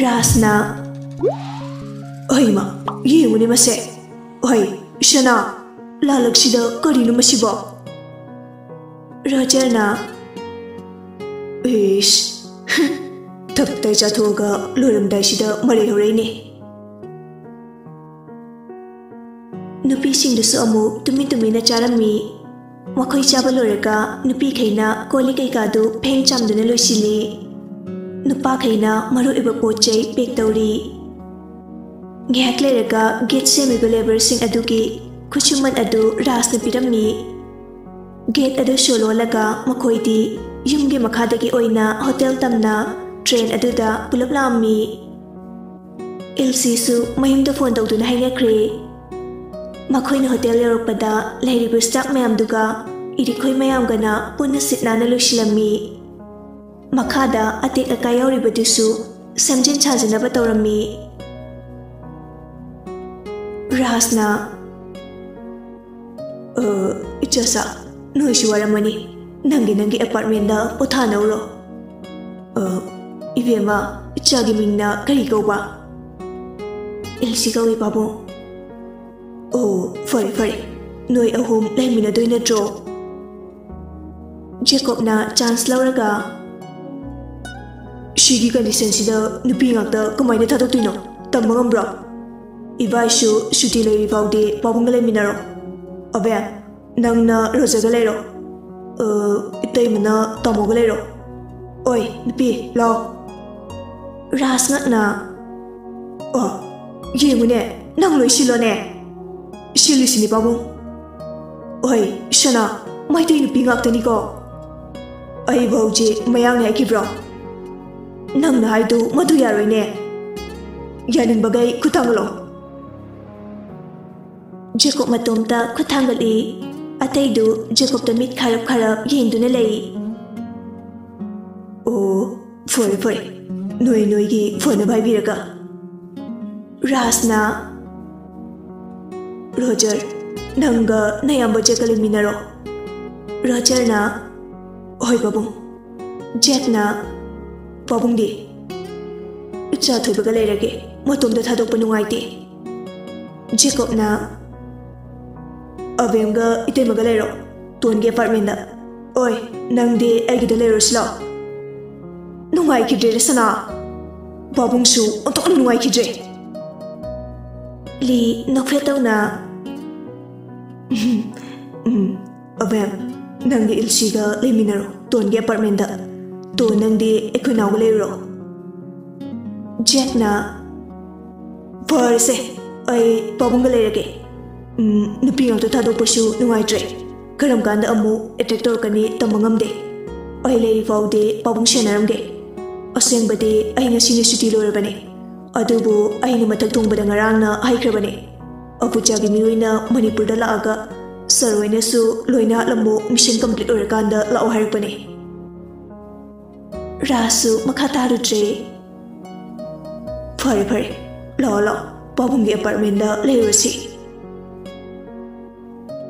Rasna Oi ma yenguni mase oi shana lalaksida karinu masibo Roger na ish taptai chathoga loramdai sida mari horeini nupi singdusu amu tumi na charami makhoi chaba loreka nupi khaina koli kai ka du pheng chamduna loisili nupa khaina maru iba pochei pek tauri ngehak lereka gate semi labor sing aduki khuchuman adu ras na pirami gate adu solo laga makhoi di yumge makhadagi oina hotel tamna train aduda pulap lammi LC su mayumda phone tawduna hainakre makhoi na hotel yorokpada leiribu staff mayam duga irikhoi mayam gana punna sitna na loisilami makhada atek akai yoribadusu samjin chajana ba tawrami Rasna ichasa noishi waramani nangi apartment da othana uro ibema ichagi mingna kari kauba elsi kawi babu oh fare noi ahum laimina doina dro Jacob na chance lauraga shigi condition sida nupi ngakta kamaina thadoktuino tamangam bro Ivaishu shuti leri faude pabungale minaro abe nangna rojaga lero itai mana tamoga lero oi nupi law ras ngakna oh yemune nang loi silone silisini babung oi shana mai dei nupi ngaktani ko ai bauji mayang hai ki bro nangna haidu madu yaroine yanin bagai kutanglo Jacob matomta khuthangali ataidu Jacob ta mit kharap yenduna lei oh fore noi gi phone bai biraga Rasna Roger nanga nayamba jakali minaro Roger na oi babung Jack na babung di cha thoibaga leirage matomta thadokpa nungaite Jacob na Avemga ite magalero tuan ge apartment da oi nang de ai gida lero slo nungai ki dre sana babung su ontok nungai ki dre li nokfetau na avem nang de ilsi ga leminaro tuan ge apartment da to nang de ekuna galero Jack na parse ai babung galerage nupi ngam to thadok pasu nungai tre karam kanda amu attractor kani tamangamde ai leri faude pabung shenaramge aseng bade ai ngasi ni suti lorabane adubu ai ni mathak thongbada ngarangna haikrabane apuja gi miroina manipur da laaga sarwaina su loina lambo mission complete orakanda lao hairpane rasu makhata rutre fare la pabung gi apartment da lerosi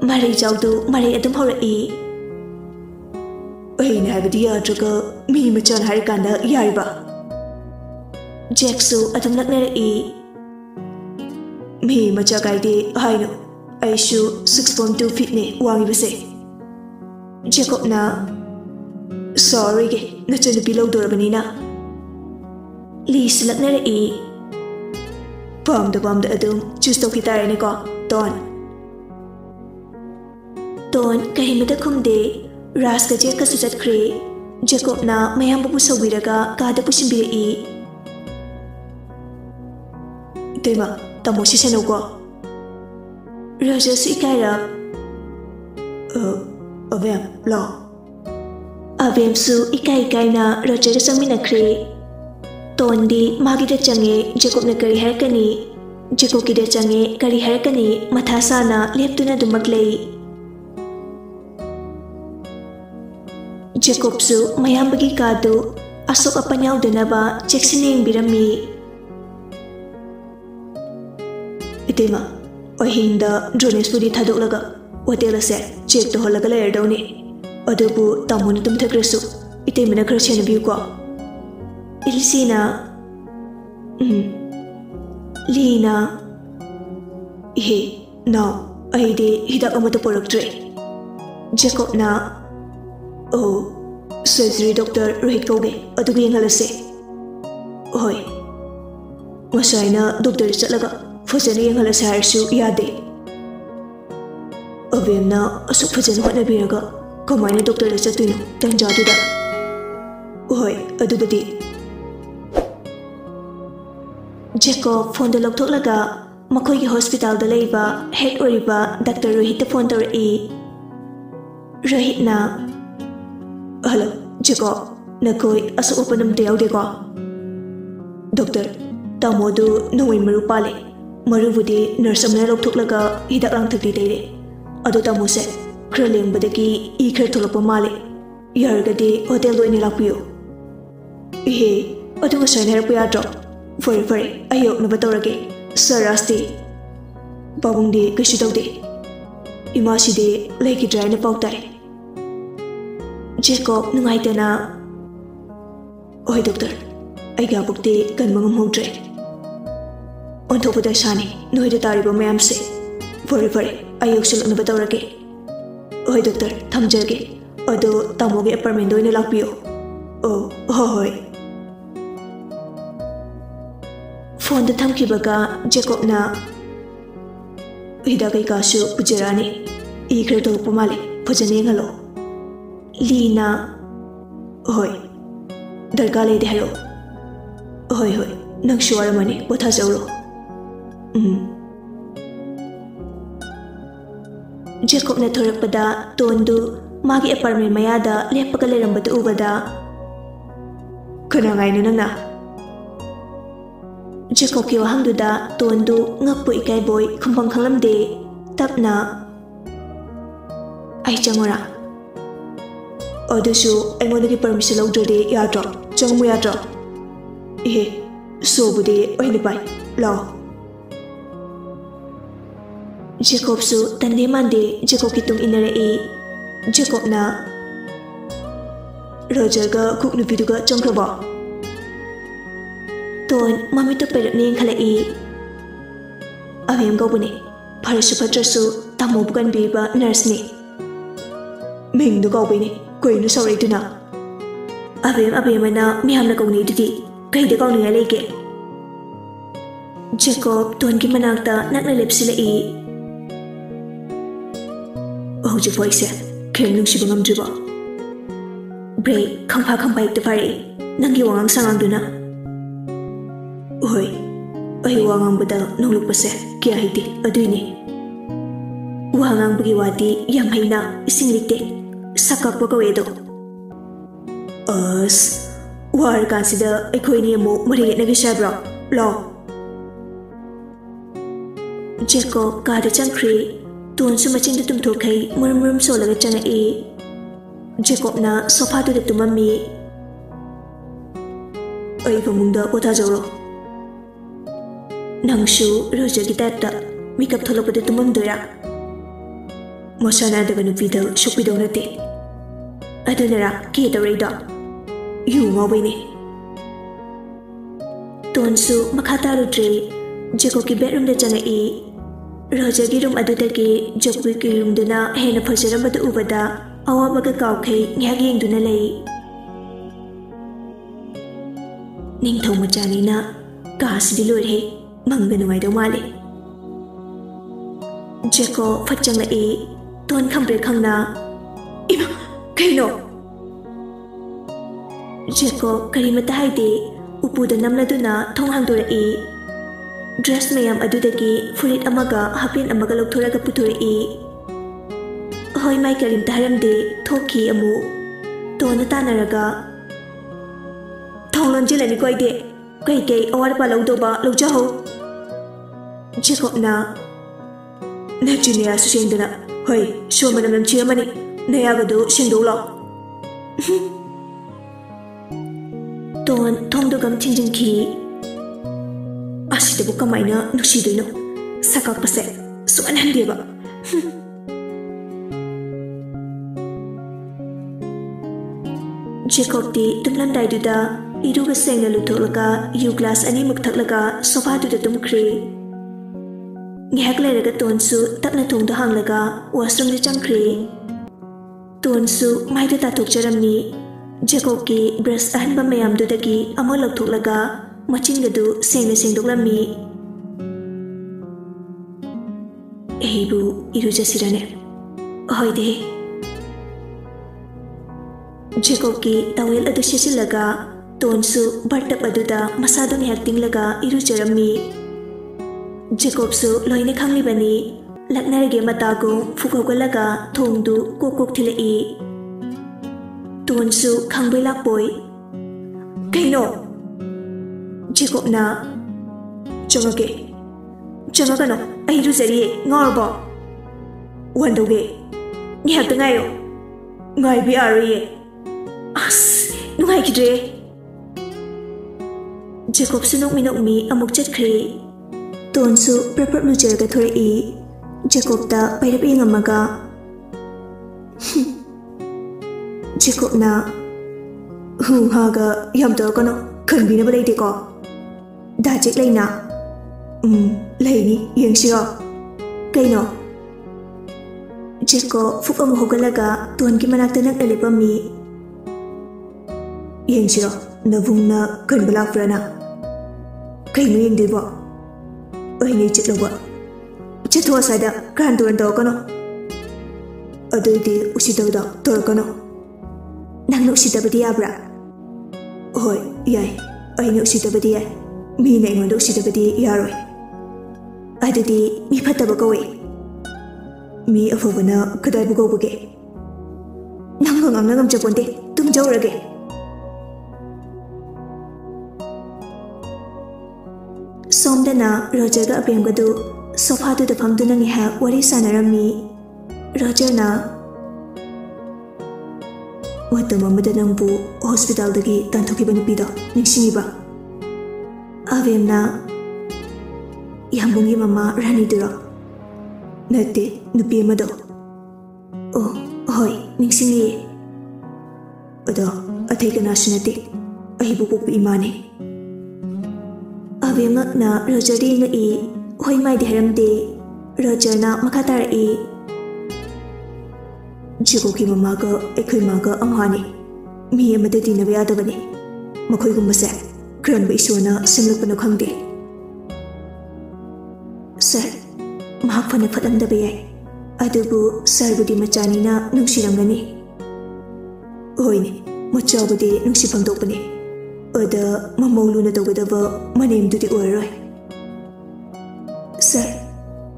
Mari jaudu mari adum horai ai na bidi adraga mi machan hari kanda yariba Jack su adum laknari mi macha kaide haino aishu 6.2 feet ne wangi base Jacob na sorry ge nachan below dorabanina Lis laknari pam da adum choose to kitare ne ko Ton kahimada khumde ras ka je ka sujat khre Jacob na mayam bu sawiraga ka da pusimbiri tema tamo si seno ko Roger si kaira avem lo avem su ikai na Roger da sangmina khre ton di magi da change Jacob na kari harakani Jacob ki da change kari harakani mathasa na leptuna dumak lei Jacob su mayambagi kadu asok apanyaw danaba cheksining birami itema ohinda drones pudi thadolaga hotel ase check to holaga layerdawni adubu tamon tum thakrasu itemina khra chena biu ko ilsina Lina. Ihe, now, aide hidak amata poroktre. Jacob na. Oh, surgery doctor Rohit kauge, adugi yengalase. Hoi. Masayna doctor chatlaga, fajana yengalase harsu yade. Abemna asuk fajana hotnabiraga, kamaina doctor chattuino tanjaduda. Hoi, adubadi. Jacob phone da loktholaga makhoi hospital da leiba head oriba Dr. Rohit phone tawri. Rohit na. Hello, Jacob. Nakoi asu openam de yaude ko. Doctor, tamodu noin maru pale. Maru budi nurse amna loktholaga hidak lang thakti deire. Adu tamose kraleng badagi I khar tholapa male. Yargadi hotel do ini lakpiyo. Ihe, adu ngasai harap yadro. Fare, ayok na batorage. Sir Rasti. Babung di kashi tawde. Imasi de leki dry na pautai. Jacob nungaita na. Oi doctor. Ay gabukti kan mga mongdre. Onto pada sani. Noy de tariba mayam se. Fare, ayok silak na batorage. Oi doctor. Thamjage. Ado tamoge apartment do ina lakpiyo. Oh, hoi. Phone da thamkibaga Jacob na hidakai kasu pujarani ikhre to pamale phajane ngalo Lina hoi darkale de hayo hoi nang shuara mane botha jawro Jacob na thorakpada tondu magi apartment mayada lepaga lerambadu ubada kana ngainu nangna Jacob ki wahangduda tondu ngakpu ikai boy kumpang khalamde tapna ai changora odusu aingondagi permission lawdrede yadro changmu yadro ehe sobude oini pai law Jacob su tande mande Jacob ki tung inare e Jacob na Roger ga kuknu biduga changkraba Ton mami to perut ni khala I Avem go bune Parasu patrasu tamu bukan biba nurse ni Ming do go bine koi nu sorry tu na Avem na miham na kong ni didi kai de kong ni aleke Jacob ton ki manakta nakna lepsila I Oh je voice kem nung sibangam juba Break khampa ik te pare nangi wangang sangang duna Oi, ay wangang bada nuluk pase kya hiti aduini. Wangang bagi wati yang haina isinglikte sakak pakawedo. As war kansida ekoi ni mo mariget na gisabra lo. Jacob kada changkri tuan sumachin tu tumthokai murum solaga changa E. Jacob na sofa tu de tumami. Ay pamungda kota jawro. Nangshu Roja ki type makeup tholopade tumam doya Mosana daga nupida shopidong nate Adunara ki tawrida yu ngawini Tonsu makhata rudre Jacob ki bedroom da changa E Roja ki room adudagi Jacob ki room duna hena phajarambadu ubada awabaga kawkai ngyak yengduna lei Ningthau machani na kasdi lore Mangga nungai do male Jacob phachang la E ton khambre khangna Ima kaino Jacob karimata haide upuda namla duna thong hangdora E dress mayam adudagi furit amaga hapin amaga lokthora puthore E hoi mai karim taramde thoki amu tona tanaraga thong lonjelani koide kai awar pa lawdoba lawjaho Jacob na Najunia Shendana Hoi Shomanam Chiamani Nayagado Shendola Ton Tongdogam Tinjinki Asita Bukamaina Nushidino Sakak Pase Suan Handiba Jacob di Tumlandai Duda iruga sengna lutholaga yu glass ani muk thaklaga sofa tu tum khri ngihak leraga tonsu tapna thongda hanglaga washroom de changkhri tonsu maida ta thokcharamni Jacob ki brush ahanba mayam dudagi amo lakthoklaga machinga sengna sengdoklammi eibu iruja sirane hoide Jacob ki towel adu sesilaga tonsu bartap aduda masado ngihak tinglaga irujarammi Jacob su loine khanglibani laknarage matago fukogalaga thongdu kokok thilai tonsu khangbai lakpoi kaino Jacob na changagano ai rujari ngorbo wandoge ngihak tangayo ngai bi ari as ngai kidre Jacob su nok mi amuk chatkhri tonsu prapap lujarga thori Jacob ta pairap ingamaga Jacob na haga yam to kono khanbina balai de ko da jek leina leini yengsiro kaino Jacob fukam hogalaga ton ki manakta nak alipami yengsiro navungna khanbala frana kaino yengdibo oini chitloba chitwa sada kanduan to kono adoidi usitawda to kono nang usitabadi abra hoi yai aina usitabadi yai mi na ingon usitabadi yaroi adudi mi phataba kowe mi afobana kadai bu gobuge nang ngam japonde tum jawrage somdana Roger ga apengadu sofa du da phamduna ngi ha wari sanarami Roger na Watam amada nangbu hospital dagi tanthokiba nupido ningsingiba avemna yambungi mama rani duro nate nupi amado oh hoi ningsingi ado athai kana sunati ahibu popu imane avemna na Roger di ngai hoi mai de haramde Roger na makatara Jacob ki mama ga ekoi maga amhani mi amada dinaba yadabani makoi gumbase kranba isona simlakpana khangde sir mahak phana phatamdaba yai adubu sir budi machani na nungsiramgani hoine machawbudi nungsi phangdokpani ada mamawlu na tawgadaba manem dudi oroi sir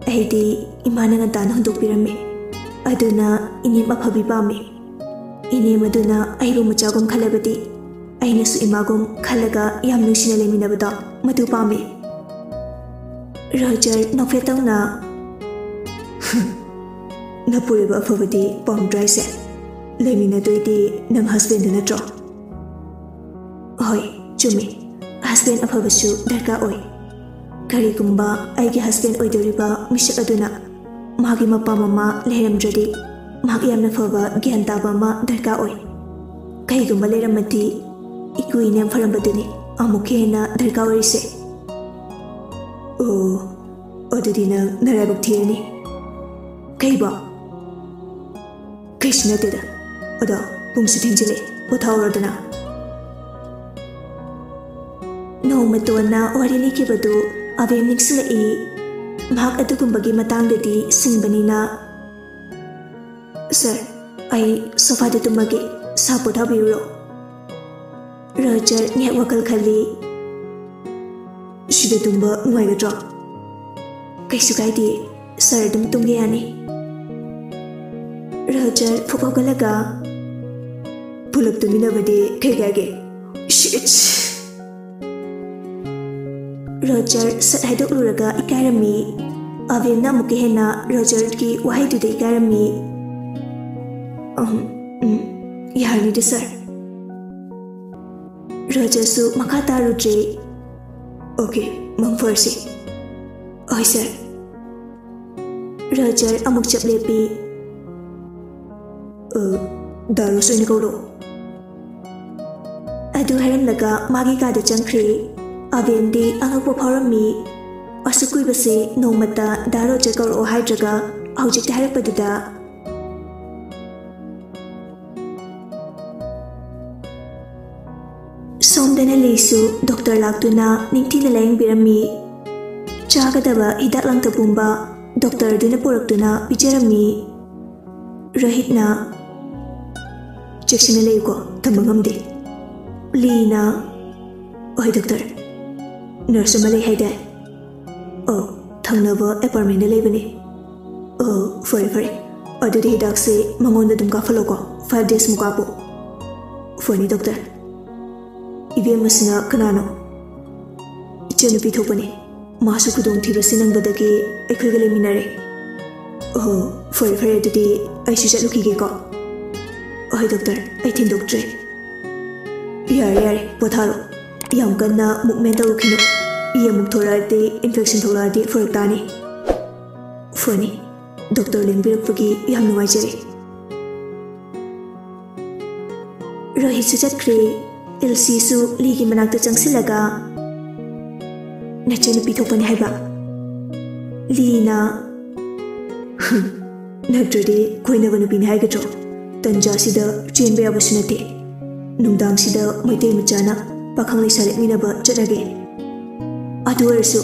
aidi imana ngantana handokpirame aduna ini mapabi pami ini maduna aibu machagum khalabati aina su imagum khalaga yam nusina leminabada madu pami Roger nofetangna napuriba afabadi pamdrai se lemina doidi nang husband na tro hoi chumi husband afabasu darka oi kari kumba aigi husband oidoriba misak aduna magi mapa mama leramdradi magi yamna faba gyan taba ma darka oi kaiguma leramati ikuinem farambaduni amuke na darka oi se oh odudi na narabak thirani kaiba kaisna teda oda pungsi thinjile pothaudana no matona warini kibadu avem nixla e mahak adugumbagi matangdadi singbanina sir ai sofa de tumagi sapotha biro Roger nge wakal khali shida tumba ngaigadra kaisu kaidi sir dum tumge yani Roger phukogalaga pulak tumina bade khaigage shit Roger sat haidok luraga ikarami avemna mukehena Roger ki wahai tu de ikarami yarni de sir Roger su makata rudre okay mang farsi oi sir Roger amuk chap lepi daru soini ko ꯃꯗꯨ ꯍꯥꯏꯔꯝꯂꯒ ꯃꯥꯒꯤ ꯀꯥꯗ ꯆꯪꯈ꯭ꯔꯦ꯫ ꯑꯕꯦꯝꯗꯤ ꯑꯉꯛꯄ ꯐꯥꯎꯔꯝꯃꯤ꯫ ꯑꯁꯨꯛ ꯀꯨꯏꯕꯁꯦ ꯅꯣꯡꯃꯇ ꯗꯥ Roger ꯀꯧꯔꯛꯑꯣ ꯍꯥꯏꯗ꯭ꯔꯒ ꯍꯧꯖꯤꯛꯇ ꯍꯥꯏꯔꯛꯄꯗꯨꯗ ꯁꯣꯝꯗꯅ ꯂꯤꯁꯨ doctor ꯂꯥꯛꯇꯨꯅ ꯅꯤꯡꯊꯤꯅ ꯂꯥꯌꯦꯡꯕꯤꯔꯝꯃꯤ꯫ ꯆꯥꯒꯗꯕ ꯍꯤꯗꯥꯛ ꯂꯥꯡꯊꯛ ꯄꯨꯝꯕ ꯗꯣꯛꯇꯔꯗꯨꯅ ꯄꯨꯔꯛꯇꯨꯅ ꯄꯤꯖꯔꯝꯃꯤ꯫ ꯔꯣꯍꯤꯠꯅ ꯆꯦꯛꯁꯤꯟꯅ ꯂꯩꯌꯨꯀꯣ, ꯊꯝꯕ ꯉꯝꯗꯦ꯫ ꯂꯤꯅ ꯑꯣꯏ ꯗꯣꯛꯇꯔ, ꯅꯔꯁ ꯑꯃ ꯂꯩ ꯍꯥꯏꯗꯥꯏ? ꯊꯪꯅꯕ ꯑꯦꯄꯥꯔꯠꯃꯦꯟꯗ ꯂꯩꯕꯅꯤ꯫ ꯐꯔꯦ ꯐꯔꯦ, ꯑꯗꯨꯗꯤ ꯍꯤꯗꯥꯛꯁꯦ ꯃꯉꯣꯟꯗ ꯑꯗꯨꯝ ꯀꯥꯞꯍꯜꯂꯣꯀꯣ, 5 days ꯃꯨꯛ ꯀꯥꯞꯄꯨ꯫ ꯐꯅꯤ ꯗꯣꯛꯇꯔ꯫ ꯏꯕꯦꯝꯃꯁꯤꯅ ꯀꯅꯥꯅꯣ? ꯏꯆꯟꯅꯨꯄꯤ ꯊꯣꯛꯄꯅꯤ꯫ ꯃꯥꯁꯨ ꯈꯨꯗꯣꯡꯊꯤꯕꯁꯤ ꯅꯪꯕꯗꯒꯤ ꯑꯩꯈꯣꯏꯒ ꯂꯩꯃꯤꯟꯅꯔꯦ꯫ ꯐꯔꯦ ꯐꯔꯦ, ꯑꯗꯨꯗꯤ ꯑꯩꯁꯨ ꯆꯠꯂꯨꯈꯤꯒꯦꯀꯣ꯫ ꯍꯣꯏ ꯗꯣꯛꯇꯔ, ꯑꯩ ꯊꯤꯟꯗꯣꯛꯇ꯭ꯔꯦ꯫ ꯌꯥꯔꯦ ꯌꯥꯔꯦ, ꯄꯣꯊꯥꯔꯣ, ꯌꯥꯝ ꯀꯟꯅ ꯃꯨꯚꯃꯦꯟ ꯇꯧꯔꯨꯈꯤꯅꯨ꯫ ꯏ ꯑꯃꯨꯛ ꯊꯣꯔꯛꯑꯗꯤ, ꯏꯟꯐꯦꯛꯁꯟ ꯊꯣꯛꯂꯛꯑꯗꯤ ꯐꯔꯛ ꯇꯥꯅꯤ꯫ ꯐꯅꯤ, ꯗꯣꯛꯇꯔ ꯂꯦꯡꯕꯤꯔꯛꯄꯒꯤ ꯌꯥꯝ ꯅꯨꯡꯉꯥꯏꯖꯔꯦ꯫ ꯔꯣꯍꯤꯠꯁꯨ ꯆꯠꯈ꯭ꯔꯦ꯫ ꯑꯦꯜꯁꯤꯁꯨ ꯂꯤꯒꯤ ꯃꯅꯥꯛꯇ ꯆꯪꯁꯤꯜꯂꯒ ꯅꯆꯟꯅꯨꯄꯤ ꯊꯣꯛꯄꯅꯤ ꯍꯥꯏꯕ? ꯂꯤꯅ ꯅꯠꯇ꯭ꯔꯗꯤ ꯀꯣꯏꯅꯕ ꯅꯨꯄꯤꯅꯤ ꯍꯥꯏꯒꯗ꯭ꯔꯣ? ꯇꯟꯖꯥꯁꯤꯗ ꯆꯦꯟꯕ ꯌꯥꯕꯁꯨ ꯅꯠꯇꯦ꯫ ꯅꯨꯡꯗꯥꯡꯁꯤꯗ ꯃꯩꯇꯩ ꯃꯆꯥꯅ ꯄꯥꯈꯪ ꯂꯩꯁꯥ ꯂꯦꯛꯃꯤꯟꯅꯕ ꯆꯠꯅꯒꯦ꯫ ꯑꯗꯨ ꯑꯣꯏꯔꯁꯨ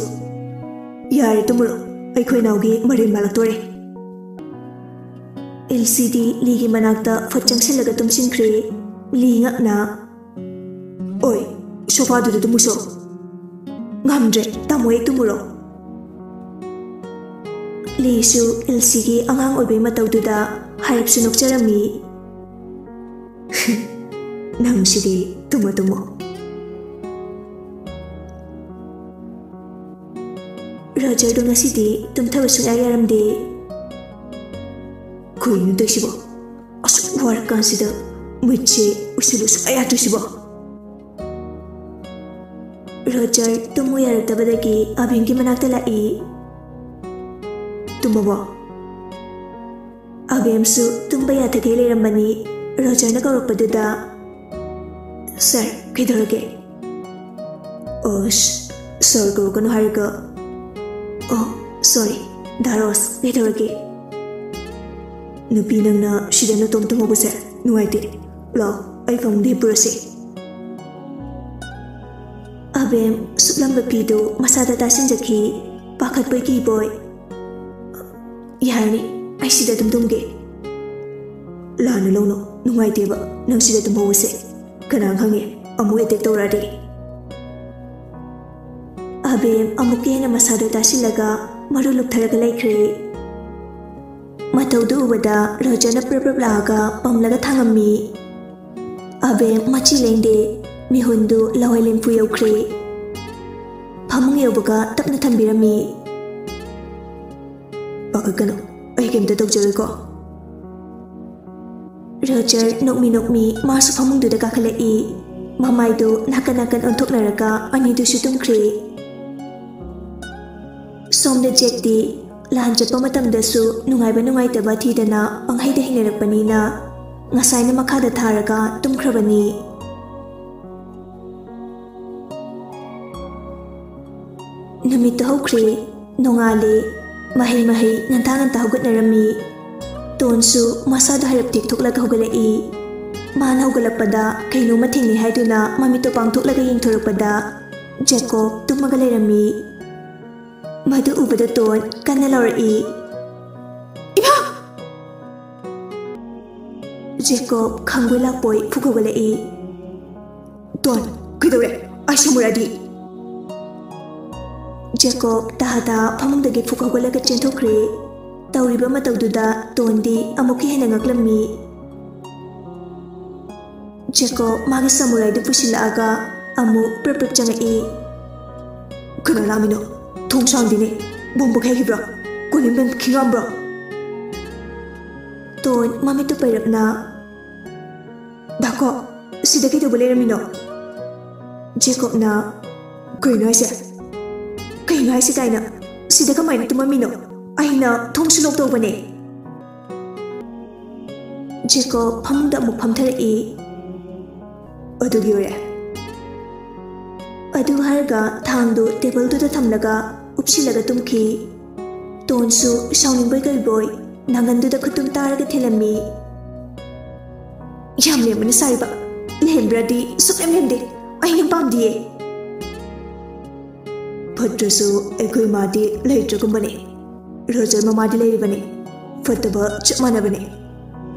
ꯌꯥꯔꯦ, ꯇꯨꯝꯃꯨꯔꯣ, ꯑꯩꯈꯣꯏ ꯅꯥꯎꯒꯤ ꯃꯔꯦꯟ ꯃꯥꯜꯂꯛꯇꯣꯔꯦ꯫ ꯑꯦꯜꯁꯤꯗꯤ ꯂꯤꯒꯤ ꯃꯅꯥꯛꯇ ꯐꯠ ꯆꯪꯁꯤꯜꯂꯒ ꯇꯨꯝꯁꯤꯟꯈ꯭ꯔꯦ꯫ ꯂꯤ ꯉꯛꯅ ꯑꯣꯏ, ꯁꯣꯐꯥꯗꯨꯗ ꯇꯨꯝꯃꯨꯁꯣ꯫ ꯉꯝꯗ꯭ꯔꯦ, ꯇꯥꯃꯣ ꯍꯦꯛ ꯇꯨꯝꯃꯨꯔꯣ꯫ ꯂꯤꯁꯨ ꯑꯦꯜꯁꯤꯒꯤ ꯑꯉꯥꯡ ꯑꯣꯏꯕꯩ ꯃꯇꯧꯗꯨꯗ ꯍꯥꯏꯔꯞꯁꯨ ꯅꯣꯛꯆꯔꯝꯃꯤ꯫ ꯅꯪꯁꯤꯗꯤ ꯇꯨꯝꯃꯣ ꯇꯨꯝꯃꯣ꯫ ꯔꯣꯖꯔꯗꯣ ꯉꯁꯤꯗꯤ ꯇꯨꯝꯊꯕ ꯁꯨꯡꯌꯥ ꯌꯥꯔꯝꯗꯦ꯫ ꯀꯩꯅꯣ ꯇꯧꯏꯁꯤꯕꯣ? ꯑꯁꯨꯛ ꯋꯥꯔꯀꯥꯟꯁꯤꯗ ꯃꯤꯠꯁꯦ ꯎꯏꯁꯤꯜꯂꯨ ꯁꯨꯡꯌꯥ ꯌꯥꯗ꯭ꯔꯤꯁꯤꯕꯣ? ꯔꯣꯖꯔ ꯇꯨꯝꯃꯨ ꯌꯥꯔꯛꯇꯕꯗꯒꯤ ꯑꯕꯦꯝꯒꯤ ꯃꯅꯥꯛꯇ ꯂꯥꯛꯏ꯫ ꯇꯨꯝꯃꯕꯣ? ꯑꯕꯦꯝꯁꯨ ꯇꯨꯝꯕ ꯌꯥꯗꯈꯩ ꯂꯩꯔꯝꯕꯅꯤ꯫ ꯔꯣꯖꯔꯅ ꯀꯧꯔꯛꯄꯗꯨꯗ ꯁꯥꯔ, ꯀꯩꯗꯧꯔꯒꯦ? ꯁꯥꯔ ꯀꯧꯔꯛꯀꯅꯨ ꯍꯥꯏꯔꯒ ꯁꯣꯔꯤ, ꯗꯥ ꯔꯣꯁ, ꯀꯩꯗꯧꯔꯒꯦ? ꯅꯨꯄꯤ ꯅꯪꯅ ꯁꯤꯗ ꯅꯇꯣꯝ ꯇꯨꯝꯍꯧꯕꯁꯦ ꯅꯨꯡꯉꯥꯏꯇꯦ꯫ ꯂꯥꯛꯑꯣ, ꯑꯩ ꯐꯃꯨꯡꯗ ꯍꯤꯞꯄꯨꯔꯁꯤ꯫ ꯑꯕꯦꯝ ꯁꯨꯞꯂꯝꯕ ꯐꯤꯗꯨ ꯃꯁꯥꯗ ꯇꯥꯁꯤꯟꯖꯈꯤ, ꯄꯥꯈꯠꯄꯣꯏ ꯀꯤꯕꯣꯏ꯫ ꯌꯥꯔꯅꯤ, ꯑꯩ ꯁꯤꯗ ꯑꯗꯨꯝ ꯇꯨꯝꯒꯦ꯫ ꯂꯥꯟꯅ ꯂꯧꯅꯣ, ꯅꯨꯡꯉꯥꯏꯇꯦꯕ ꯅꯪ ꯁꯤꯗ ꯇꯨꯝꯍꯧꯕꯁꯦ꯫ ꯀꯅꯥ ꯈꯪꯉꯦ, ꯑꯃꯨꯛ ꯑꯦꯇꯦꯛ ꯇꯧꯔꯛꯑꯗꯤ꯫ ꯑꯕꯦꯝ ꯑꯃꯨꯛꯀ ꯍꯦꯟꯅ ꯃꯁꯥꯗ ꯇꯥꯁꯤꯜꯂꯒ ꯃꯔꯨ ꯂꯨꯞꯊꯔꯒ ꯂꯩꯈ꯭ꯔꯦ꯫ ꯃꯇꯧꯗꯨ ꯎꯕꯗ ꯔꯣꯖꯔꯅ ꯄ꯭ꯔꯞ ꯄ꯭ꯔꯞ ꯂꯥꯛꯑꯒ ꯄꯝꯂꯒ ꯊꯥꯡꯉꯝꯃꯤ꯫ ꯑꯕꯦꯝ ꯃꯆꯤ ꯂꯦꯡꯗꯦ, ꯃꯤꯍꯨꯟꯗꯨ ꯂꯋꯥꯏ ꯂꯦꯝꯐꯨ ꯌꯧꯈ꯭ꯔꯦ꯫ ꯐꯃꯨꯡ ꯌꯧꯕꯒ ꯇꯞꯅ ꯊꯝꯕꯤꯔꯝꯃꯤ꯫ ꯄꯥꯈꯠꯀꯅꯨ, ꯑꯩ ꯀꯩꯝꯇ ꯇꯧꯖꯔꯣꯏꯀꯣ꯫ ꯔꯣꯖꯔ ꯅꯣꯛꯃꯤ ꯅꯣꯛꯃꯤ ꯃꯥꯁꯨ ꯐꯃꯨꯡꯗꯨꯗ ꯀꯥꯈꯠꯂꯛꯏ꯫ ꯃꯃꯥꯏꯗꯨ ꯅꯥꯀꯟ ꯅꯥꯀꯟ ꯑꯣꯟꯊꯣꯛꯅꯔꯒ ꯑꯅꯤꯗꯨꯁꯨ ꯇꯨꯝꯈ꯭ꯔꯦ꯫ ꯁꯣꯝꯗ ꯖꯦꯛꯇꯤ ꯂꯥꯟ ꯆꯠꯄ ꯃꯇꯝꯗꯁꯨ ꯅꯨꯡꯉꯥꯏꯕ ꯅꯨꯡꯉꯥꯏꯇꯕ ꯊꯤꯗꯅ ꯄꯪꯍꯩꯗ ꯍꯤꯡꯅꯔꯛꯄꯅꯤꯅ ꯉꯁꯥꯏꯅ ꯃꯈꯥꯗ ꯊꯥꯔꯒ ꯇꯨꯝꯈ꯭ꯔꯕꯅꯤ꯫ ꯅꯨꯃꯤꯠꯇ ꯍꯧꯈ꯭ꯔꯦ, ꯅꯣꯡꯉꯥꯜꯂꯦ, ꯃꯍꯩ ꯉꯟꯇꯥ ꯉꯟꯇꯥ ꯍꯧꯒꯠꯅꯔꯝꯃꯤ꯫ ꯇꯣꯟꯁꯨ ꯃꯁꯥꯗꯣ ꯍꯥꯏꯔꯞ ꯇꯦꯛꯊꯣꯛꯂꯒ ꯍꯧꯒꯠꯂꯛꯏ꯫ ꯃꯥꯅ ꯍꯧꯒꯠꯂꯛꯄꯗ ꯀꯩꯅꯣꯝꯃ ꯊꯦꯡꯅꯩ ꯍꯥꯏꯗꯨꯅ ꯃꯃꯤꯠꯇꯣ ꯄꯥꯡꯊꯣꯛꯂꯒ ꯌꯦꯡꯊꯣꯔꯛꯄꯗ ꯖꯦꯀꯣꯕ ꯇꯨꯝꯃꯒ ꯂꯩꯔꯝꯃꯤ꯫ ꯃꯗꯨ ꯎꯕꯗ ꯇꯣꯟ ꯀꯟꯅ ꯂꯥꯎꯔꯛꯏ, ꯏꯃꯥ! ꯖꯦꯀꯣꯕ ꯈꯪꯕꯣꯏ ꯂꯥꯛꯄꯣꯏ ꯐꯨꯛ ꯍꯧꯒꯠꯂꯛꯏ꯫ ꯇꯣꯟ, ꯀꯩꯗꯧꯔꯦ? ꯑꯩ ꯁꯃꯨꯔꯥꯏꯗꯤ? ꯖꯦꯀꯣꯕ ꯇꯍꯥ ꯐꯃꯨꯡꯗꯒꯤ ꯐꯨꯛ ꯍꯧꯒꯠꯂꯒ ꯆꯦꯟꯊꯣꯛꯈ꯭ꯔꯦ꯫ ꯇꯧꯔꯤꯕ ꯃꯇꯧꯗꯨꯗ ꯇꯣꯟꯗꯤ ꯑꯃꯨꯛꯀ ꯍꯦꯟꯅ ꯉꯛꯂꯝꯃꯤ꯫ ꯖꯦꯀꯣꯕ ꯃꯥꯒꯤ ꯁꯃꯨꯔꯥꯏꯗꯨ ꯄꯨꯁꯤꯜꯂꯛꯑꯒ ꯑꯃꯨꯛ ꯄ꯭ꯔꯞ ꯄ꯭ꯔꯞ ꯆꯪꯉꯛꯏ꯫ ꯀꯅꯥ ꯂꯥꯛꯃꯤꯅꯣ? ꯊꯣꯡ ꯁꯥꯡꯗꯤꯅꯦ, ꯕꯣꯝꯕ ꯈꯩꯈꯤꯕ꯭ꯔꯣ? ꯀꯣꯂꯤꯡꯕꯦꯜ ꯈꯤꯡꯉꯝꯕ꯭ꯔꯣ? ꯇꯣꯟ ꯃꯃꯤꯠꯇꯨ ꯄꯩꯔꯞꯅ ꯗꯥꯀꯣ, ꯁꯤꯗ ꯀꯩꯗꯧꯕ ꯂꯩꯔꯝꯃꯤꯅꯣ? ꯖꯦꯀꯣꯕꯅ ꯀꯩꯅꯣ ꯍꯥꯏꯁꯦ? ꯀꯩꯅꯣ ꯍꯥꯏꯁꯦ ꯀꯥꯏꯅ? ꯁꯤꯗ ꯀꯃꯥꯏꯅ ꯇꯨꯝꯃꯝꯃꯤꯅꯣ? ꯑꯩꯅ ꯊꯣꯡꯁꯨ ꯂꯣꯛ ꯇꯧꯕꯅꯦ꯫ ꯖꯦꯀꯣꯕ ꯐꯃꯨꯡꯗ ꯑꯃꯨꯛ ꯐꯝꯊꯔꯛꯏ꯫ ꯑꯗꯨꯒꯤ ꯑꯣꯏꯔꯦ, अदु हरगा थांगदो टेबल दुदा थमलगा उपसिलगा तुमखी तोनसु साउनिंगबय गयबोय नांगनदुदा खुतुम तारगा थेलमी याम लेमन साइबा लेमब्रादी सुकेम लेमदे अहिना पामदिए फट्रसु एखोय मादी लेट्रगुंबने रोजर ममादी लेरिबने फतबा चमनाबने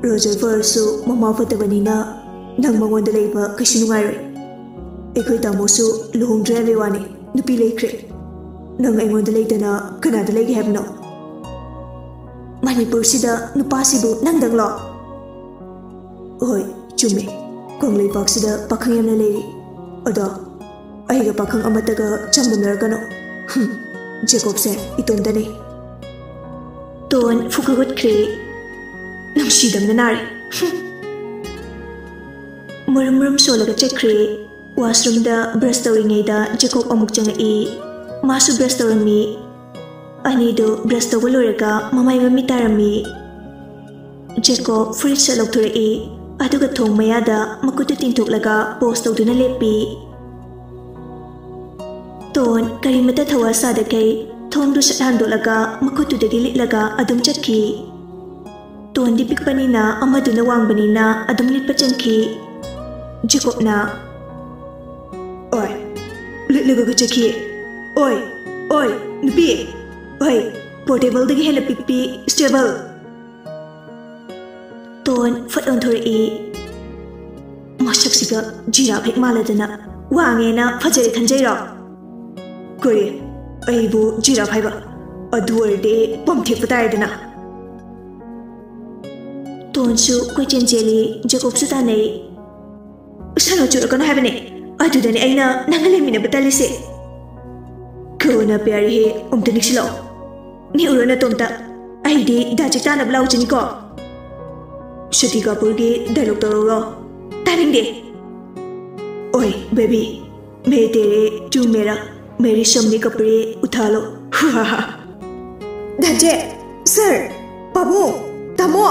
रोजर फरसु ममा फतबनिना नंग मंगोंदा लेबा कइसु नुंगायरोय एखोय तामोसु लुहोंद्रे बेवाने नुपी लेख्रे नंग एंगोंदा लेदना कनादा लेगे हेबनो मणिपुर सिदा नुपासिबु नंगदंगलो होय चुमे कोंगले पाक्सिदा पाखंग यामना लेरी अदो अहिगा पाखंग अमतगा चंगदनरगनो जेकोब से इतोंदने तोन फुकगुटख्रे नंगसिदमना नारे मुरम मुरम सोलगा चक्रे वॉशरूम दा ब्रश तौरिङैदा जेकोब अमुक चंगई मासु ब्रश तौरमी अनिदो ब्रश तौबा लोरगा ममाय ममी तारमी जेकोब फ्रिज सा लौथुरई अदुगा थोंग मयादा मकुतु तिंथोकलगा पोस्ट तौदुना लेपी तोन करीमता थवा सादकै थोंदु सट हांदोलगा मकुतुदगी लिटलगा अदुम चटखी तोंदी पिकपनिना अमदुना वांगबनिना अदुम लिटपा चंखी जेकोबना ओय लिटलगा चखी ओय ओय नुपी ओय पोर्टेबल दगी हेला पिकपी स्टेबल तोन फट ओंथोरई मसक्सिगा जिराफ हेक मालदना वांगेना फजरे खंजैरो कोरे अइबु जिराफ हाइबा अदु ओरदे पमथेप तायदना तोनसु कोइचेन जेली जेकोबसु तानै सनो चुरकन हाइबने अदुदने अइना नंगलेमिना बतलिसे कोना प्यारी हे उमतनिक्सिलो नि उरना तोमता अइदे दाजिताना ब्लाउजनिको शती कपूर के डायलॉग तोरो तानिंगे ओए बेबी मैं तेरे तू मेरा मेरी शम्मी कपड़े उठा लो दाजे सर बाबू तामो